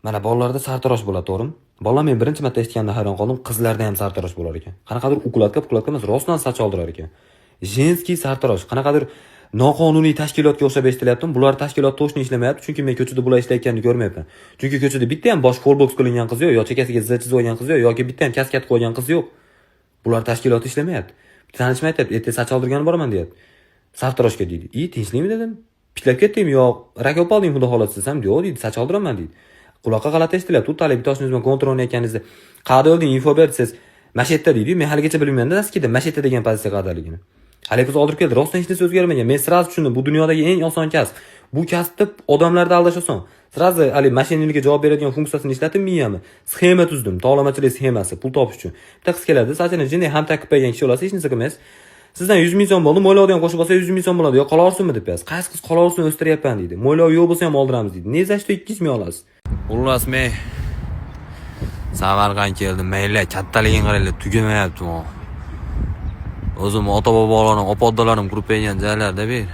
Mana bolalarda sartarosh bo'ladi, to'g'rimi? Bola men birinchi marta eshitganda hayron qoldim, qizlarda ham sartarosh bo'lar ekan. Qanaqadir ukladka emas, rostdan soch oldirar ekan. Jenskiy sartarosh, qanaqadir noqonuniy tashkilotga o'xshab eshitilyapti. Bular tashkilot to'shni ishlamayapti, chunki men ko'chada bular ishlayotganini ko'rmayapman. Chunki ko'chada bitta ham bosh fullbox qilingan qiz yo'q, yo chekasiga Z chizib olgan qiz yo'q, yoki bitta ham kaskat qo'ygan qiz yo'q. Bular tashkilot ishlamayapti. Tanishmay aytadi, "Erta soch oldirgani boraman" deyapti. Sartaroshga deydi. Tinchlikmi dedim. Pitlab ketdingmi yo rak olib olding xudo xohlasa desam, "Yo'q" deydi, "Soch oldiraman" deydi. Quloqqa g'alati eshitilyapti. Tutalik bitoshingiz bilan kontrol o'ynayotganingizda qayerda olding info ber desiz, Mashetta deydi. Men haligacha bilmayman-da aslida Mashetta degan pozitsiya qayerdaligini. Hali qiz oldirib keldi. Rostdan hech narsa o'zgarmagan. Men sraz tushundim. Bu dunyodagi eng oson kasb. Bu kasbda odamlarni aldash oson. Sraz hali mashinalikka javob beradigan funksiyasini ishlatib miyamni sxema tuzdim. To'lamachilik sxemasi pul topish uchun. Bitta qiz keladi, sochini jinday ham takib qo'ygan kishi olasiz, hech narsa qilmaysiz. Sizdan 100 ming so'm bo'ldi, mo'ylovni ham qo'shib olsa 100 ming so'm bo'ladi. Yo qolarsinmi deb yaz. Qaysi qiz qolarsin o'stiryapman deydi. Mo'ylov yo'q bo'lsa ham oldiramiz deydi. Ne zashto 200 ming olasiz. Xullas men Samarqand keldim. Mayli, kattaligini qaranglar, tugamayapti bu. O'zim ota-bobolarim, opa-odalarim qurib qo'ygan joylarda ber.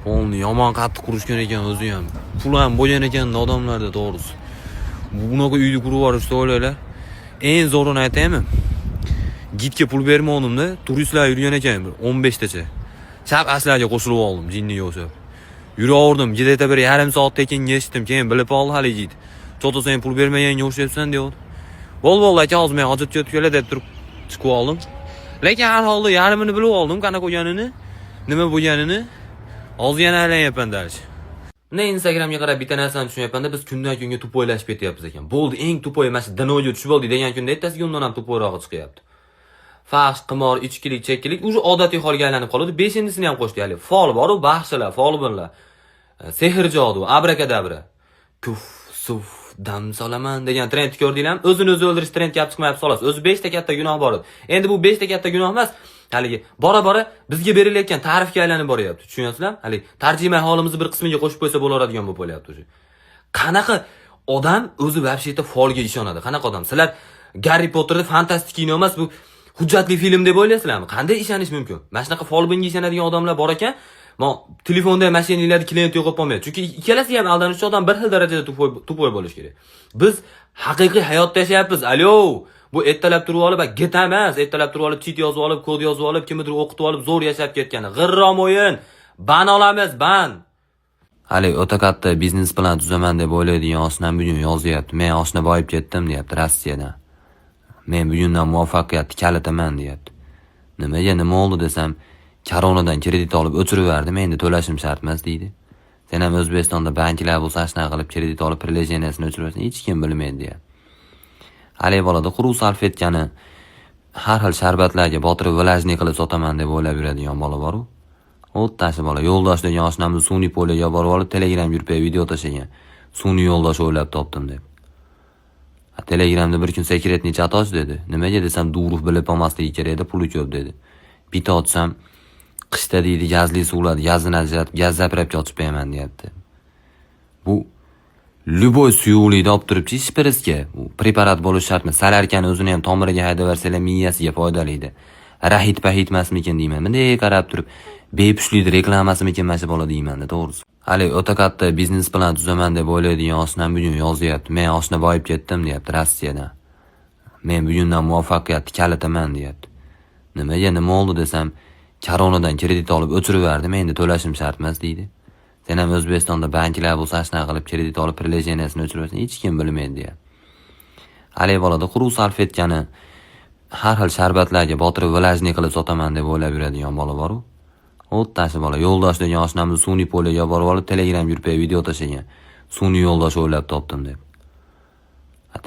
Qo'lni yomon qattiq qurishgan ekan o'zi ham. Pul ham bo'lgan ekan odamlarda to'g'risi. Bunaqa uyni qurib yuborishni o'ylaylar. Eng zo'rini aytaymi? Gidga pul bermoqdimda, turistlar yurgan ekan 15 tacha. Chap aslarga qo'shilib oldim, jinniga o'xshab. Yuraverdim, gideta bir yarim soat tekin yechdim, keyin bilib oldi hali yigit. Cho'ta sen pul bermaganga o'xshabsan deydi. Bol aka hozir men hojat ketib keladi deb turib chiqib oldim. Lekin har holda yarmini bilib oldim, qanaqa qo'yganini, nima bo'lganini. Hozir yana aylanayapman darsh. Mana Instagramga qarab bitta narsani tushunyapman-da, biz kundan kunga tupoylashib ketyapmiz ekan. Bo'ldi, eng tupoy mana shu dinoga tushib oldik degan kunda ertasiga undan ham tupoyrog'i chiqyapti. Fahsh, qimor, ichkilik, chekkilik уже odatiy holga aylanib qoldi. 5-sini ham qo'shdi hali. Fol bor-u, baxshilar, folbinlar. Sehr jodu, abrakadabra. Kuf, suf, dam solaman degan trend ko'rdinglarmi? O'zini o'zi o'ldirish trend kelib chiqmayapti xolos. O'zi 5 ta katta gunoh bor edi. Endi bu 5 ta katta gunoh emas, haligi bora-bora bizga berilayotgan ta'rifga aylanib boryapti. Tushunyapsizlarmi? Hali tarjima holimizni bir qismiga qo'shib qo'ysa bo'laradigan bo'lib qolyapti o'zi. Qanaqa odam o'zi vobsheta folga ishonadi? Qanaqa odam? Sizlar Harry Potterda fantastik kino emas, bu hujjatli film deb o'ylaysizlarmi? Qanday ishonish mumkin? Mana shunaqa folbinga ishonadigan odamlar bor ekan. Telefonda mashinalarda klient yo'qolib qolmaydi. Chunki ikkalasi ham aldanuvchi odam bir xil darajada tupoy bo'lish kerak. Biz haqiqiy hayotda yashayapmiz. Alo, bu ertalab turib olib, geta emas, ertalab turib olib, cheat yozib olib, kod yozib olib, kimnidir o'qitib olib, zo'r yashab ketgani. G'irrom o'yin. Ban olamiz, ban. Hali o'ta katta biznes plan tuzaman deb o'ylaydigan oshnam bugun yozyapti. Men oshna boyib ketdim deyapti Rossiyadan. Men bugundan muvaffaqiyatni kalitaman deyapti. Nimaga nima oldi desam, Koronadan kredit olib o'chirib endi to'lashim shart emas deydi. Sen ham O'zbekistonda banklar bo'lsa shunaqa qilib kredit olib privilegiyasini o'chiribsan, hech kim bilmaydi deyapti. Hali bolada quruq salfetkani har xil sharbatlarga botirib vilajni qilib sotaman deb o'ylab yuradigan bola bor-ku. O'ttasi bola yo'ldosh degan oshnamni sun'iy poliga borib olib Telegram gruppiga video tashlagan. Sun'iy yo'ldosh o'ylab topdim deb. Telegramda bir kun sekretni chat och dedi. Nimaga desam, duruf bilib olmasligi kerak edi, puli ko'p dedi. Bitta otsam, qishda deydi gazli suvlar, gazini ajratib, gaz zapravka ochib qo'yaman deyapti. Bu Lyuboy suyuqlikni olib turibchi, shpirska, bu preparat bo'lish shart emas. Salarkani o'zini ham tomiriga haydab versalar miyasiga foydali edi. Rahit-pahit emasmikin deyman. Bunday qarab turib, bepushtlikni reklamasimikin mana shu bola deyman-da, to'g'risi. Hali o'ta katta biznes plan tuzaman deb o'ylaydigan oshnam bugun yozyapti. Men oshna boyib ketdim deyapti Rossiyadan. Men bugundan muvaffaqiyatni kalitaman deyapti. Nimaga nima oldi desam, Koronadan kredit olib o'chirib endi to'lashim shart emas deydi. Sen ham O'zbekistonda banklar bo'lsa shunaqa qilib kredit olib privilegiyasini o'chiribsan, hech kim bilmaydi deyapti. Hali bolada quruq salfetkani har xil sharbatlarga botirib vilajni qilib sotaman deb o'ylab yuradigan bola bor-ku. O'ttasi bola yo'ldosh degan oshnamni sun'iy poliga borib olib Telegram gruppiga video tashlagan. Sun'iy yo'ldosh o'ylab topdim deb.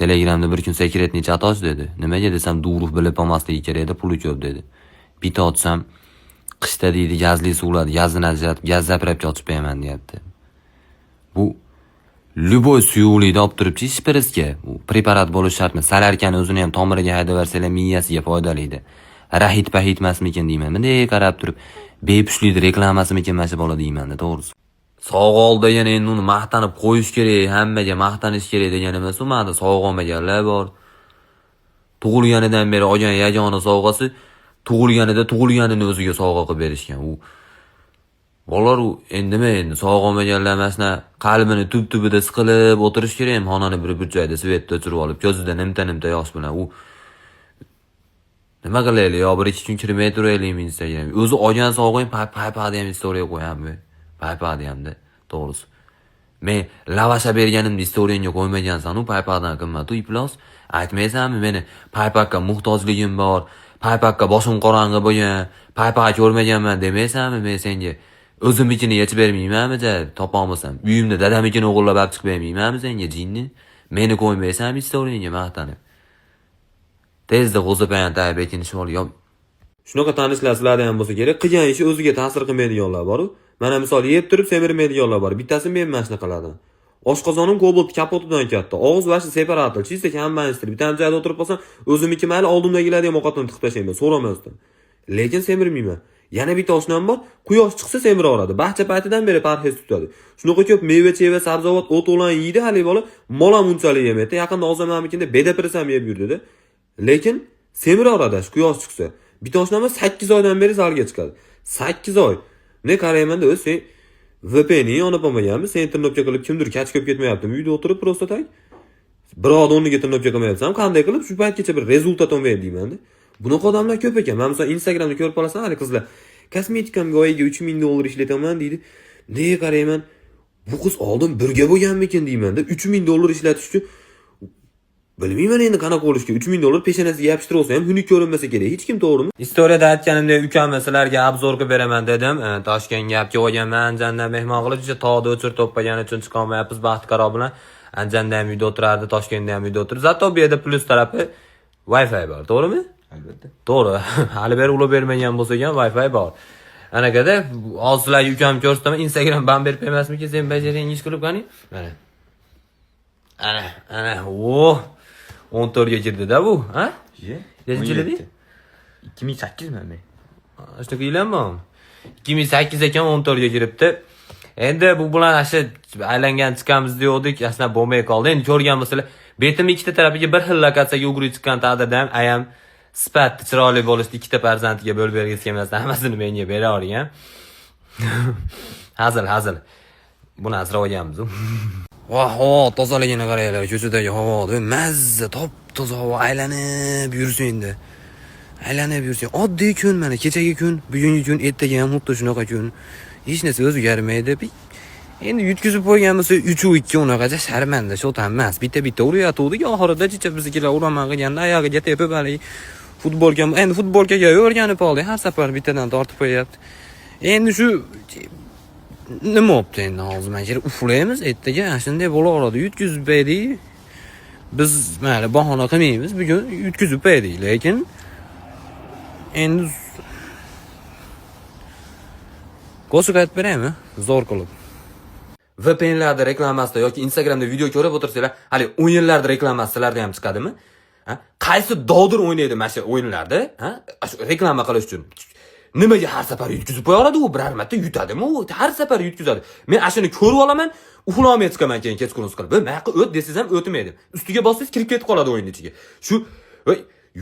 Telegramda bir kun sekretni chat och dedi. Nimaga desam, duruf bilib olmasligi kerak edi, puli ko'p dedi. Bitta otsam, qishda deydi gazli suvlar, gazini ajratib, gaz zapravka ochib qo'yaman deyapti. Bu Lyuboy suyuqlikni olib turibchi, shpirska, bu preparat bo'lish shart emas. Salarkani o'zini ham tomiriga haydab versalar miyasiga foydali edi. Rahit-pahit emasmikin deyman. Bunday qarab turib, bepushtlikni reklamasimikin mana shu bola deyman-da, to'g'risi. Sog' ol degan endi uni maqtanib qo'yish kerak, hammaga maqtanish kerak degan emas, u menda sog' olmaganlar bor. Tug'ilganidan beri olgan yagona sovg'asi tug'ilganida tug'ilganini o'ziga sovg'a qilib berishgan. U Bolalar u endi sog' olmaganlar masna qalbini tub-tubida siqilib o'tirish kerak ham xonani bir joyda svetni o'chirib olib, ko'zida nimta yosh bilan u nima qilaylik yo bir ikki kun kirmay turaylikmi Instagram. O'zi olgan sog'ing paypadi ham istoriya qo'yammi? Paypadi hamda to'g'risi. Men lavasha berganimda istoriyangga qo'ymagansan, u paypadan qimmat-u iflos. Aytmaysanmi meni paypakka muhtojligim bor, paypakka boshim qorong'i bo'lgan, paypak ko'rmaganman demaysanmi men senga? O'zimnikini yechib bermaymanmi topolmasam? Uyimda dadamnikini o'g'irlab olib chiqib bermaymanmi senga jinni? Meni qo'ymaysanmi istoriyangga maqtanib? Tezda g'o'zapayan tayib ekinishib ol. Shunaqa tanishlar sizlarda ham bo'lsa kerak. Qilgan ishi o'ziga ta'sir qilmaydiganlar bor-ku. Mana misol yeb turib semirmaydiganlar bor. Bittasi men mana shunaqa qiladim. Oshqozonim Cobalt kapotidan katta. Og'iz vashi separator, chista kambanistir. Bitta joyda o'tirib qolsam, o'zimniki mayli oldimdagilarga ham ovqatni tiqib tashlayman, so'ramasdan. Lekin semirmayman. Yana bitta oshnam bor, quyosh chiqsa semiraveradi. Bahcha paytidan beri parhez tutadi. Shunaqa ko'p meva-cheva, sabzavot, o't o'lan yeydi hali bola. Molam unchalik yemaydi. Yaqinda ozamamikinda beda pirsam yeb yurdi-da. Lekin semiraveradi quyosh chiqsa. Bitta oshnam 8 oydan beri zalga chiqadi. 8 oy. Ne qaraymanda o'zi sen VPN'ni yonib olmaganmi? Sen tirnobcha qilib kimdir kach ko'p ketmayaptimi? Uyda o'tirib prosta tak. Biroq o'rniga tirnobcha qilmayapsam, qanday qilib shu paytgacha bir rezultat olmaydi deyman-da. Bunaqa odamlar ko'p ekan. Men masalan Instagramda ko'rib qolasan, hali qizlar kosmetikamga oyiga 3000 dollar ishlataman deydi. Nega qarayman? Bu qiz oldin birga bo'lganmikin deyman-da. 3000 dollar ishlatish uchun bilmayman endi qanaqa bo'lishga. 3000 dollar peshonasiga yopishtirib olsa ham xunuk ko'rinmasa kerak. Hech kim to'g'rimi? Istoriyada aytganimdek ukamni sizlarga obzor qilib beraman dedim. Toshkentga olib kelganman, Andijondan mehmon qilib, juda tog'da o'chir to'ppagan uchun chiqolmayapmiz baxtiqaro bilan. Andijonda ham uyda o'tirardi, Toshkentda ham uyda o'tirdi. Zato bu yerda plus tarafi Wi-Fi bor, to'g'rimi? Albatta. To'g'ri. Hali beri ulab bermagan bo'lsa ham Wi-Fi bor. Anaqada hozirlar ukam ko'rsataman, Instagram ban berib emasmikin, sen bajaring ish qilib qani? Mana. Ana, o 14 ga kirdi-da bu, ha? Nechinchi yilda? 2008 mi men? Shunaqa yilmi? 2008 ekan 14 ga kiribdi. Endi bu bilan asha aylangan chiqamiz degandik, aslida bo'lmay qoldi. Endi ko'rgan bo'lsalar, betim ikkita tarafiga bir xil lokatsiyaga o'g'ri chiqqan taqdirda ham ayam sifat chiroyli bo'lishdi, ikkita farzandiga bo'lib bergisi kelmasdan hammasini menga beravering. Hazil. Buni asrab olganmiz. Havo tozaligini qaranglar, ko'chadagi havo, mazza, top-toza havo aylanib yursin endi. Aylanib yursin. Oddiy kun mana, kechagi kun, bugungi kun, ertaga ham xuddi shunaqa kun. Hech narsa o'zgarmaydi. Endi yutkizib qo'ygan bo'lsa 3-2 unaqacha sharmanda shotan emas. Bitta urayotdik, oxirida chicha biznikilar uraman qilganda oyog'iga tepib hali futbolga, endi futbolkaga o'rganib oldik. Har safar bittadan tortib qo'yapti. Endi shu nima bo'pti endi hozir mana kerak uflaymiz, ertaga shunday bo'laveradi. Yutkizib berdik. Biz mayli bahona qilmaymiz, bugun yutkizib berdik, lekin endi qo'shiq aytib beraymi? Zo'r qilib. VPN'larda reklamasida yoki Instagramda video ko'rib o'tirsanglar, hali o'yinlarda reklamasilarda ham chiqadimi? Ha? Qaysi dovdir o'ynaydi mana shu o'yinlarda? Ha? Reklama qilish uchun. Nimaga har safar yutkizib qo'yadi u? Biror marta yutadimi u? Har safar yutkizadi. Men ashuni ko'rib olaman, uxlolmay chiqaman keyin kechqurungi qilib. Mayqa o't desangiz ham o'tmaydi. Ustiga bossangiz kirib ketib qoladi o'yin ichiga. Shu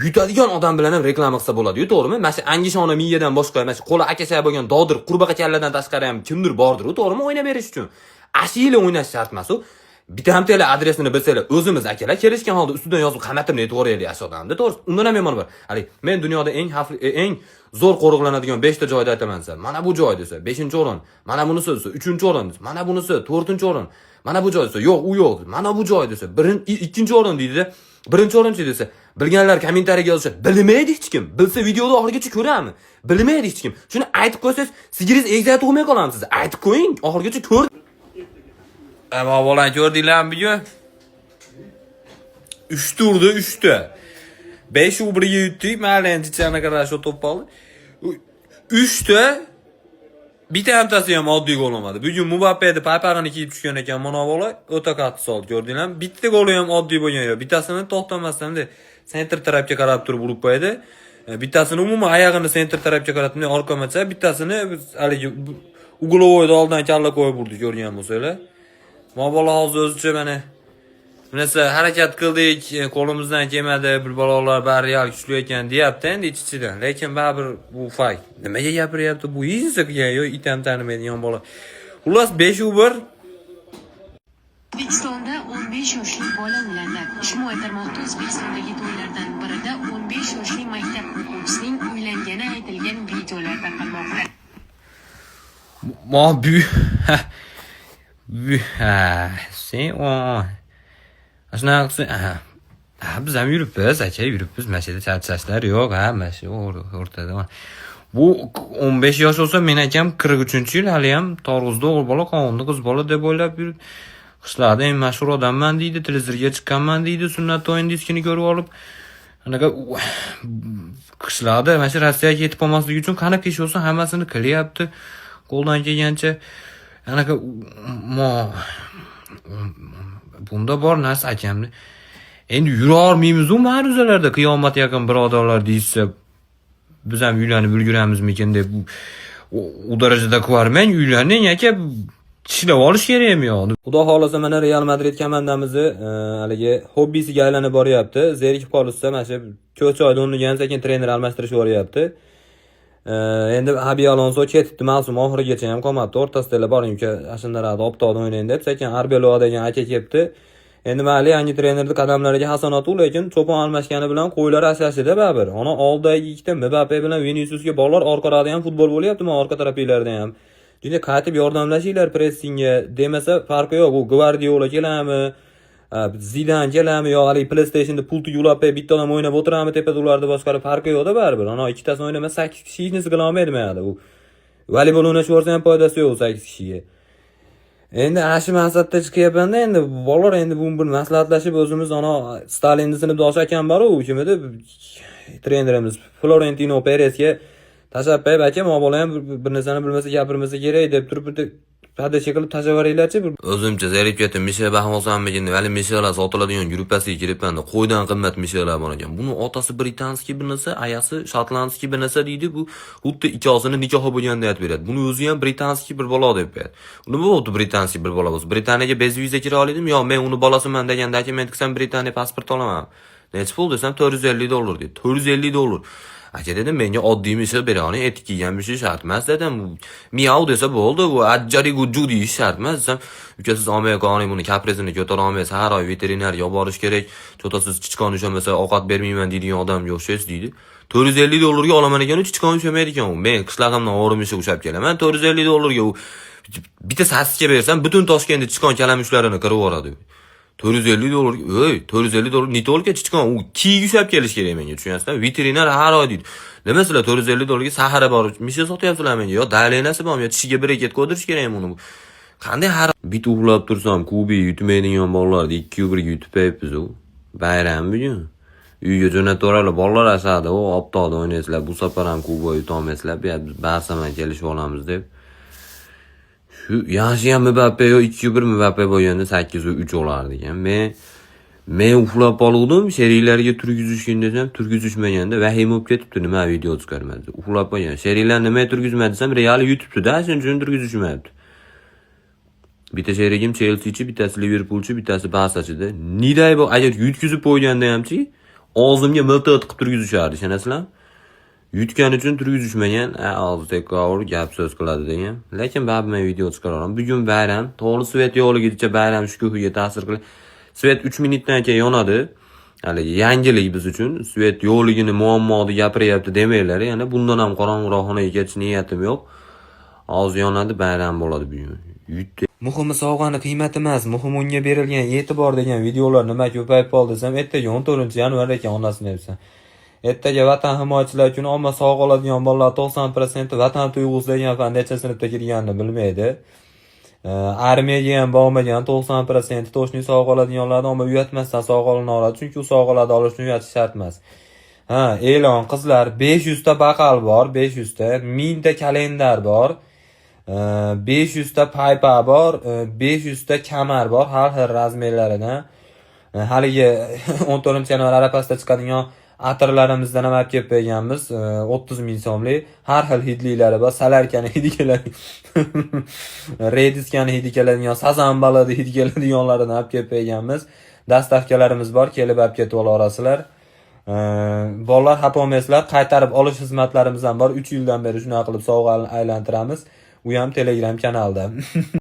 yutadigan odam bilan ham reklama qilsa bo'ladi-yu, to'g'rimi? Mana shu Angishona miyadan boshqa, mana shu qo'li akasha bo'lgan dovdir, qurbaqa kalladan tashqari ham kimdir bordir-ku, to'g'rimi? O'ynab berish uchun. Ashila o'ynash shart emas u. Bitta ham tele adresini bilsanglar, o'zimiz akalar kelishgan holda ustidan yozib qamatimni aytib o'raylik ash odamda, to'g'ri. Undan ham yomon bor. Hali men dunyoda eng xavfli, eng zo'r qo'riqlanadigan 5 ta joyda aytaman sizlar. Mana bu joy desa 5-o'rin, mana bunisi desa 3-o'rin, mana bunisi 4-o'rin, mana bu joy desa yo'q, u yo'q, mana bu joy desa 2-o'rin deydi-da. 1-o'rinchi desa, bilganlar kommentariyaga yozishadi. Bilmaydi hech kim. Bilsa videoni oxirigacha ko'rami? Bilmaydi hech kim. Shuni aytib qo'ysangiz, sigiringiz egizak tug'may qolamiz siz. Aytib qo'ying, oxirigacha ko'r. Ama bolan ko'rdinglarmi bugun? 3 turda 3 ta. 5 u birga yutdik, mayli endi chichani qarab shu top oldi. 3 ta bitta hamtasi ham oddiy gol olmadi. Bugun Mbappeni paypag'ini kiyib tushgan ekan, mana bola o'ta qattiq soldi, ko'rdinglarmi? Bitta goli ham oddiy bo'lgan yo'q. Bittasini to'xtamasdan sentr tarafga qarab turib urib qo'ydi. Bittasini umuman oyog'ini sentr tarafga qaratib orqamacha, bittasini haligi uglovoyda oldan kalla qo'yib urdi, ko'rgan bo'lsanglar. Mana bola hozir o'zicha mana Bunisi harakat qildik, qo'limizdan kelmadi, bir balolar bari real kuchli ekan deyapti endi ichidan. Lekin baribir bu fakt. Nimaga gapiryapti? Bu hech qilgan yo'q, itam tanimaydigan bola. Xullas 5-1 O'zbekistonda 15 yoshli bola uylandi. Ijtimoiy tarmoqda O'zbekistondagi to'ylardan birida 15 yoshli maktab o'quvchisining uylangani aytilgan videolar tarqalmoqda. Ma bu sen Ashnaqsi biz ham yuribmiz, aka yuribmiz. Mashina charchashlar yo'q, mana shu o'rtada. Bu 15 yosh olsa, men akam 43-yil, hali ham Torg'uzda o'g'il bola, Qonunda qiz bola deb o'ylab yurib. Qishlarda eng mashhur odamman deydi, televizorga chiqqanman deydi, sunnat to'yin diskini ko'rib olib. Anaqa qishlarda mana shu Rossiyaga yetib olmaslik uchun qanaqa ish bo'lsa hammasini qilyapti. Qo'ldan kelgancha anaqa bunda bor narsa akamni. Endi yura olmaymiz-ku ma'ruzalarda qiyomat yaqin birodarlar deysa, biz ham uylanib ulguramizmikin deb u darajada ko'rmang, uylaning aka tishlab olish kerakmi yo'q? Xudo xolasa mana Real Madrid komandamizni haligi hobbisiga aylanib boryapti. Zerikib qolsa, mana shu ko'cha oyda o'rnigan sekin trener almashtirish boryapti. Endi Xabi Alonso ketibdi, mavsum oxirigacha ham qolmadi. O'rtasida boring-ku, ashundalarda optoda o'ynaydi deb, sekin Arbeloa degan aka kelibdi. Endi mayli yangi trenerning qadamlariga hasanatu, lekin cho'pon almashgani bilan qo'ylar asashida baribir. Ona oldagi ikkita Mbappe bilan Viniciusga bolalar orqalarda ham futbol bo'lyaptimi, orqa taraflarda ham. Juda qaytib yordamlashinglar pressingga demasa farqi yo'q. U Guardiola kelami, Zidane kelami yo hali PlayStationda pulti yulab bitta odam o'ynab o'tirami tepada ularda boshqarib farqi yo'q-da baribir. Ana ikkitasi o'ynamasa 8 kishi ishni qila olmaydi mayli. U voleybol o'ynashib o'rsa ham foydasi yo'q 8 kishiga. Endi ashi maqsadda chiqyapman-da, endi bolalar endi bu bir maslahatlashib o'zimiz ana Stalinning sinfdosh akam bor-ku, kim edi? Trenerimiz Florentino Perezga tashabbay aka, mo bola ham bir narsani bilmasa gapirmasa kerak deb turib hadisha qilib tashavaraylarchi. O'zimcha zerib ketdim, Mishel bahmosanmikin, vali Mishellar sotiladigan gruppasiga kiribman-da, qo'ydan qimmat Mishellar bor ekan. Buni otasi britanskiy bir narsa, ayasi shotlandskiy bir narsa deydi. Bu xuddi ikkosini nikohi bo'lganda aytib beradi. Buni o'zi ham britanskiy bir bola deb beradi. Nima bo'ldi britanskiy bir bola bo'lsa? Britaniyaga bez viza kira oldim, yo men uni bolasiman degan dokument qilsam Britaniya pasport olaman. Necha pul desam $450 dedi. $450. Aka dedim, menga oddiy misol berani, etik kiygan bir şey shart emas dedim. Miyav desa bo'ldi, bu ajjari guju deyish shart emas desam, ukasiz Amerikani buni kaprizini ko'tara olmaysiz, har oy veterinarga olib borish kerak. Cho'tasiz chichqon ushamasa ovqat bermayman deydigan odamga o'xshaysiz deydi. $450 ga olaman ekan, chichqon ushamaydi ekan u. Men qishlog'imdan o'rimishga ushab kelaman. $450 ga u bitta sasga bersam, butun Toshkentda chichqon kalamushlarini qirib yuboradi. $450, $450 nitolka chichqon, u kiyik ushab kelish kerak menga, tushunyapsizmi? Veterinar har oy deydi. Nima sizlar $450 ga Sahara bor, misha sotyapsizlar menga? Yo dalenasi bormi, yo tishiga barakat qo'ydirish kerakmi uni? Qanday har bit uxlab tursam, kubi yutmaydigan bolalarni 2-1 ga yutib qo'yibmiz u. Bayram bugun. Uyga jo'natib o'ralib bolalar asadi, o optoda o'ynaysizlar, bu safar ham kuba yuta olmaysizlar, biz barsaman kelishib olamiz deb. Şu yaxshi ham Mbappe yo 2-1 Mbappe bo'lganda 8-3 olardi ekan. Men uxlab qoldim, seriyalarga turgizishgan desam, turgizishmaganda vahim bo'lib ketibdi, nima video chiqarmadi. Uxlab qolgan. Seriyalar nima turgizmadi desam, Real yutibdi-da, shuning uchun turgizishmayapti. Bitta sherigim Chelsea-chi, bittasi Liverpool-chi, bittasi Barsa-chida. Niday bu agar yutkizib qo'yganda hamchi, og'zimga milta tiqib turgizishardi, ishonasizlarmi? Yutgan uchun turgizishmagan, og'zidek qovur gap so'z qiladi degan. Lekin baribir men video chiqaraman. Bugun bayram, to'g'ri svet yo'qligicha bayram shukuhiga ta'sir qiladi. Svet 3 minutdan keyin yonadi. Hali yangilik biz uchun. Svet yo'qligini muammoni gapiryapti demanglar, ya'ni bundan ham qorong'uroq xonaga ketish niyatim yo'q. Hozir yonadi, bayram bo'ladi bugun. Yutdi. Muhimi sovg'ani qiymati emas, muhim unga berilgan e'tibor degan videolar nima ko'payib qoldi desam, ertaga 14-yanvar ekan onasini debsan. Ertaga vatan himoyachilari uchun omma sovg'a oladigan bolalar 90% vatan tuyg'usi degan fan necha sinfda kirganini bilmaydi. Armiyaga ham bormagan 90% to'shni sovg'a oladiganlardan omma uyatmasdan sovg'a oladi, chunki u sovg'alarni olishni uyatish shart emas. E'lon qizlar 500 ta baqal bor, 500 ta, 1000 ta kalendar bor. 500 ta paypa bor, 500 ta kamar bor, har xil razmerlaridan. Haligi 14-yanvar arafasida chiqadigan atirlarimizdan ham olib kelib qo'yganmiz, 30 ming so'mlik. Har xil hidliklari bor, salarkani hidi keladi. Rediskani hidi keladigan, sazan baladi hidi keladiganlardan olib kelib qo'yganmiz. dastavkalarimiz bor, kelib olib ketib olasizlar. Bolalar xafa bo'lmaysizlar, qaytarib olish xizmatlarimiz ham bor. 3 yildan beri shuna qilib sovg'a aylantiramiz. U ham Telegram kanalda.